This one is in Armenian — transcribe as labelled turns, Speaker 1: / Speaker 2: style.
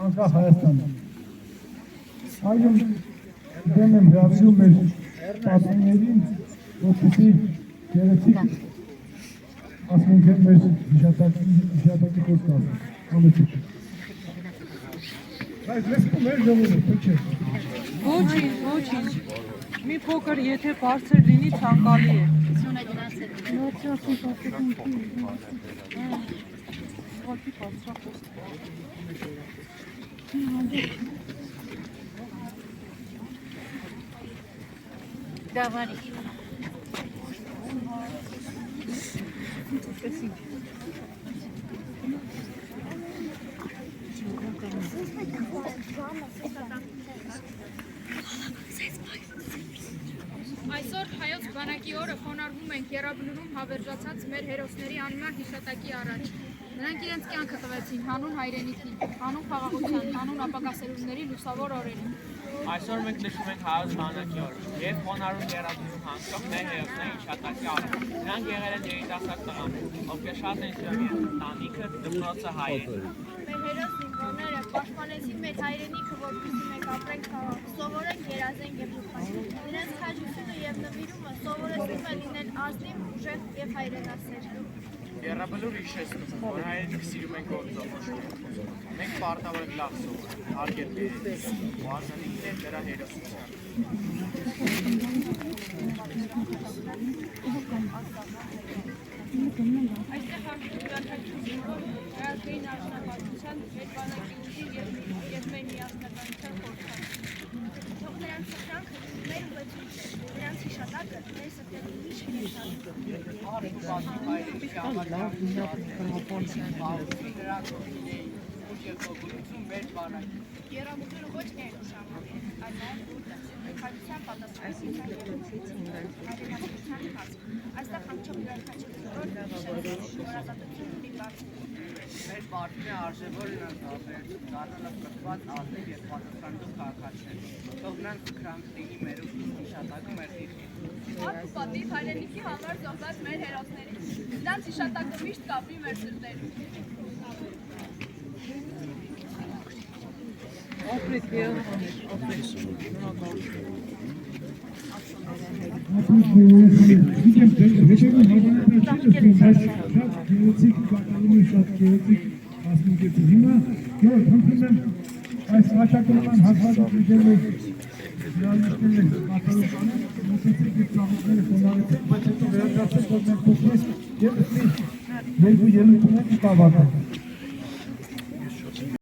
Speaker 1: անկախ Հայաստանում։ Այժմ դեմ եմ հրավիրում մեր պատվիներին, որպեսզի գեղեցիկ ասենք են մեր հիշատակի խոսք ասեն։ Համեցիկ։ Բայց լսում մեր ժողովուրդ, ոչ է։
Speaker 2: Ոչինչ։ Մի փոքր եթե բարձր լինի ցանկալի է։
Speaker 3: Давай.
Speaker 4: Այսօր հայոց բանակի օրը խոնարհվում ենք եռաբլուրում հավերժացած մեր հերոսների անմար հիշատակի առաջ։ Նրանք իրենց կյանքը տվեցին հանուն հայրենիքի, հանուն խաղաղության, հանուն ապագասերունդների լուսավոր օրերին։
Speaker 5: Այսօր մենք նշում ենք հայոց բանակի օրը և խոնարհում եռաբլուրում հանդիպող մեր հերոսների հիշատակի առաջ։ Նրանք եղել են երիտասարդ տղաներ, ովքեր շատ են սիրում ընտանիքը, դպրոցը, հայրենիքը։
Speaker 4: Մեր հերոս զինվորները պաշտպանեցին մեր հայրենիքը, որպեսզի մենք ապրենք խաղաղ, սովորենք, երազենք և զուգանք։ Նրանց քաջությունը և նվիրումը սովորեցնում է լինել ազնիվ, ուժեղ և հայրենասեր։
Speaker 5: Եռաբլուրը հիշեցնում է, որ հայրենիքը սիրում ենք գործով։ Մենք պարտավոր ենք լավ սովորել, հարգել երիտասարդներին ու արձանիկել դրա հերոսությանը։
Speaker 4: Այստեղ հանդիպում յուրաքանչյուր ժողովրդային արժանապատվության, մեր բանակի ուժի և մեր միասնականության խորհրդան։ Թող նրանց սխրանքը մեր ուղղությունն է, նրանց հիշատակը մեր սրտերի միշտ հիշատակը։ Եռաբլուրը ոչ միայն ուշանվի, այլ նաև ուժ է, քաջության պատասխանատվության հայրենասիրության հասկ։ Այստեղ հանդիպող յուրաքանչյուր զինվոր որ ազատություն ունի բարձր։
Speaker 5: Մեր պարտքն է արժևորն անտարբերություն դառնալով կրթված, ազնիվ և պատասխանատու քաղաքացիներ։ Թող նրանց սխրանքը լինի մեր հիշատակը մեր դիրքին։
Speaker 4: Արք ու պատիվ հայրենիքի համար զոհված մեր հերոսներին։ Նրանց հիշատակը միշտ կապի մեր սրտերում։
Speaker 2: Ապրեք երեխաներ, ապրեք։
Speaker 1: Հիմա խնդրում եմ այս վաճառական հաշվարկները դրանցները կատարողանը մոտեցեք եւ ծաղիկները խոնարհեցեք, բայց հետո վերադարձեք որ մենք փոխենք եւ երկու ելույթներ կավարտենք։